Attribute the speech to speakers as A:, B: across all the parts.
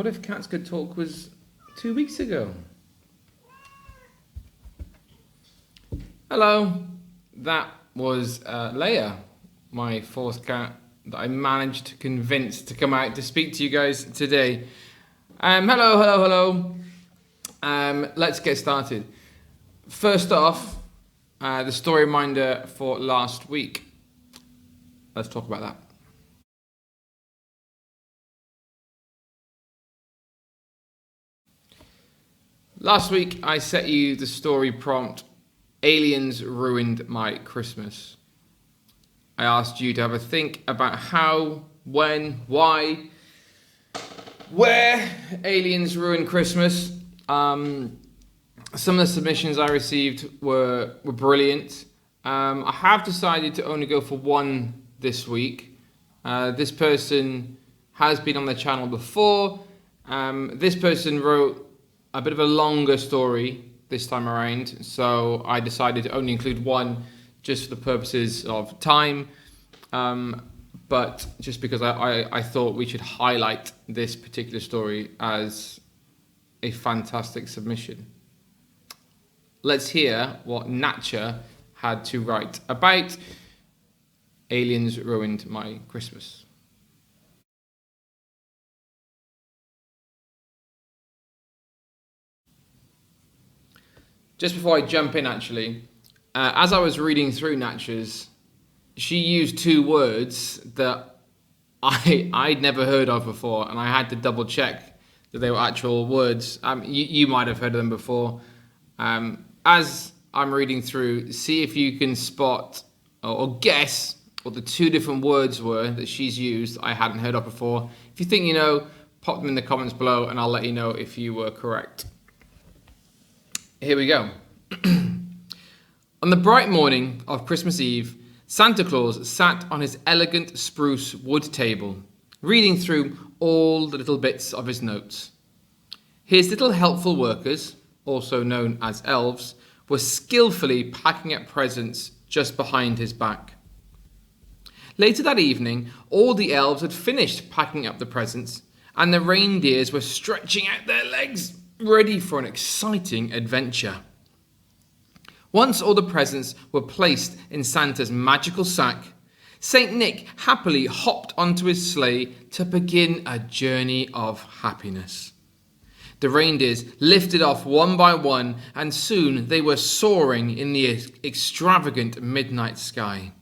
A: What if Cats Could Talk was 2 weeks ago? Hello, that was Leia, my fourth cat that I managed to convince to come out to speak to you guys today. Hello. Let's get started. First off, the story reminder for last week. Let's talk about that. Last week, I set you the story prompt, Aliens Ruined My Christmas. I asked you to have a think about how, when, why, where aliens ruined Christmas. Some of the submissions I received were brilliant. I have decided to only go for one this week. This person has been on the channel before. This person wrote a bit of a longer story this time around, so I decided to only include one just for the purposes of time, but just because I thought we should highlight this particular story as a fantastic submission. Let's hear what Natcha had to write about Aliens Ruined My Christmas. Just before I jump in, actually, as I was reading through Natcha's, she used two words that I'd never heard of before, and I had to double check that they were actual words. You might have heard of them before. As I'm reading through, see if you can spot or guess what the two different words were that she's used I hadn't heard of before. If you think you know, pop them in the comments below and I'll let you know if you were correct. Here we go. On the bright morning of Christmas Eve, Santa Claus sat on his elegant spruce wood table, reading through all the little bits of his notes. His little helpful workers, also known as elves, were skillfully packing up presents just behind his back. Later that evening, all the elves had finished packing up the presents, and the reindeers were stretching out their legs, ready for an exciting adventure. Once all the presents were placed in Santa's magical sack, Saint Nick happily hopped onto his sleigh to begin a journey of happiness. The reindeers lifted off one by one, and soon they were soaring in the extravagant midnight sky.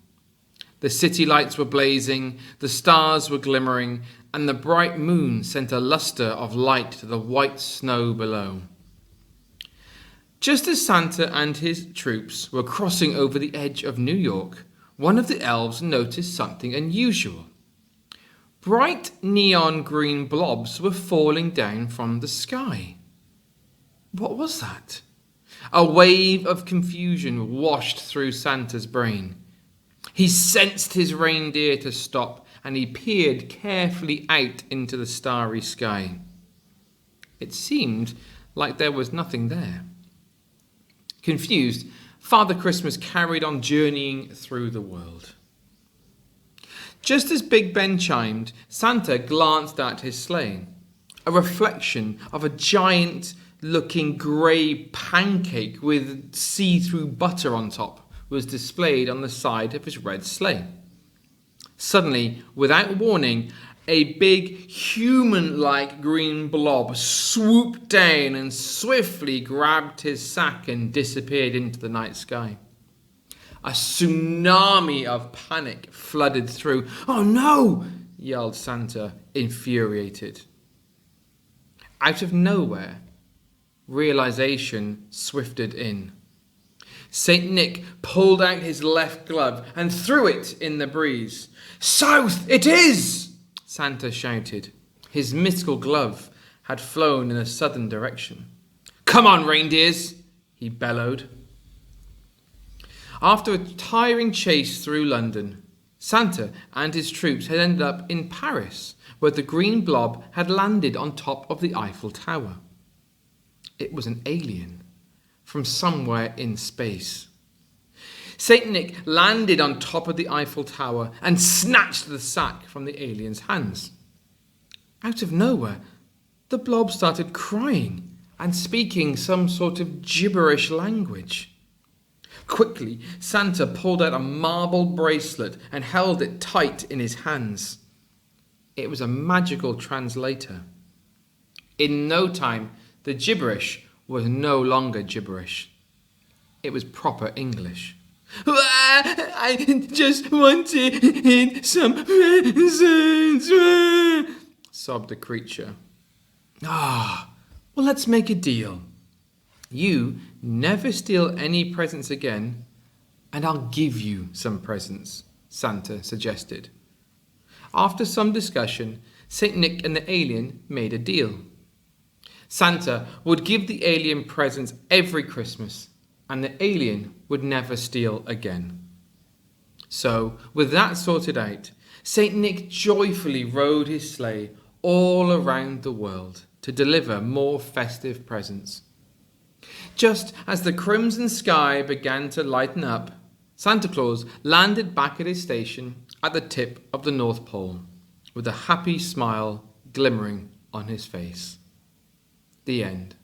A: The city lights were blazing, the stars were glimmering, and the bright moon sent a lustre of light to the white snow below. Just as Santa and his troops were crossing over the edge of New York, one of the elves noticed something unusual. Bright neon green blobs were falling down from the sky. What was that? A wave of confusion washed through Santa's brain. He sensed his reindeer to stop, and he peered carefully out into the starry sky. It seemed like there was nothing there. Confused, Father Christmas carried on journeying through the world. Just as Big Ben chimed, Santa glanced at his sleigh. A reflection of a giant-looking grey pancake with see-through butter on top was displayed on the side of his red sleigh. Suddenly, without warning, a big human-like green blob swooped down and swiftly grabbed his sack and disappeared into the night sky. A tsunami of panic flooded through. "Oh no!" yelled Santa, infuriated. Out of nowhere, realization swifted in. Saint Nick pulled out his left glove and threw it in the breeze. "South it is!" Santa shouted. His mystical glove had flown in a southern direction. "Come on, reindeers!" he bellowed. After a tiring chase through London, Santa and his troops had ended up in Paris, where the green blob had landed on top of the Eiffel Tower. It was an alien from somewhere in space. Saint Nick landed on top of the Eiffel Tower and snatched the sack from the alien's hands. Out of nowhere, The blob started crying and speaking some sort of gibberish language. Quickly, Santa pulled out a marble bracelet and held it tight in his hands. It was a magical translator. In no time, the gibberish was no longer gibberish. It was proper English. I just wanted some presents, sobbed the creature. Well, let's make a deal. You never steal any presents again, and I'll give you some presents, Santa suggested. After some discussion, St. Nick and the alien made a deal. Santa would give the alien presents every Christmas, and the alien would never steal again. So, with that sorted out, St. Nick joyfully rode his sleigh all around the world to deliver more festive presents. Just as the crimson sky began to lighten up, Santa Claus landed back at his station at the tip of the North Pole, with a happy smile glimmering on his face. The end.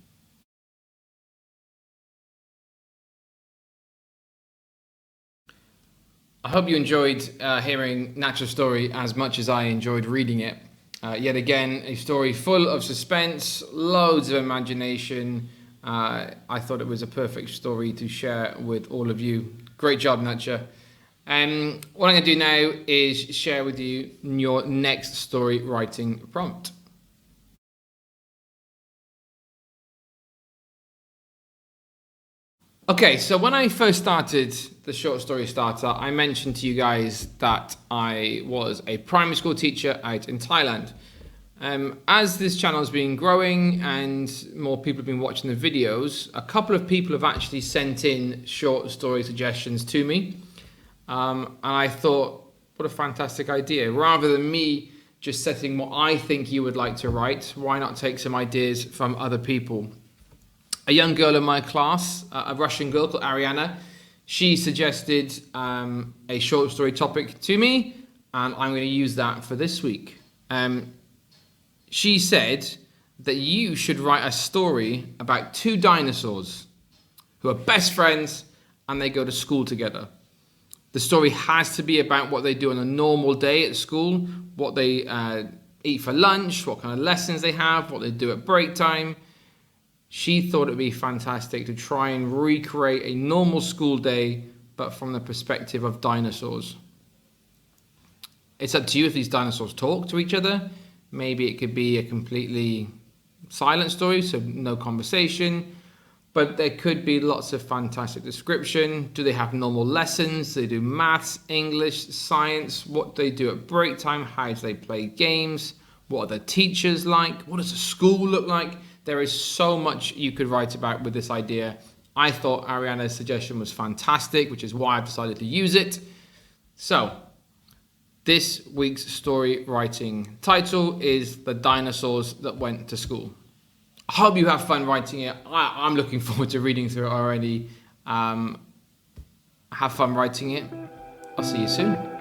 A: I hope you enjoyed hearing Natcha's story as much as I enjoyed reading it. Yet again, a story full of suspense, loads of imagination. I thought it was a perfect story to share with all of you. Great job, Natcha. What I'm going to do now is share with you your next story writing prompt. Okay, so when I first started the Short Story Starter, I mentioned to you guys that I was a primary school teacher out in Thailand. As this channel has been growing and more people have been watching the videos, a couple of people have actually sent in short story suggestions to me. And I thought, what a fantastic idea. Rather than me just setting what I think you would like to write, why not take some ideas from other people? A young girl in my class, a Russian girl called Ariana, she suggested a short story topic to me, and I'm going to use that for this week. She said that you should write a story about two dinosaurs who are best friends and they go to school together. The story has to be about what they do on a normal day at school, what they eat for lunch, what kind of lessons they have, what they do at break time. She thought it would be fantastic to try and recreate a normal school day, but from the perspective of dinosaurs. It's up to you if these dinosaurs talk to each other. Maybe it could be a completely silent story, so no conversation. But there could be lots of fantastic description. Do they have normal lessons? Do they do maths, English, science? What do they do at break time? How do they play games? What are the teachers like? What does the school look like? There is so much you could write about with this idea. I thought Ariana's suggestion was fantastic, which is why I've decided to use it. So, this week's story writing title is The Dinosaurs That Went to School. I hope you have fun writing it. I'm looking forward to reading through it already. Have fun writing it. I'll see you soon.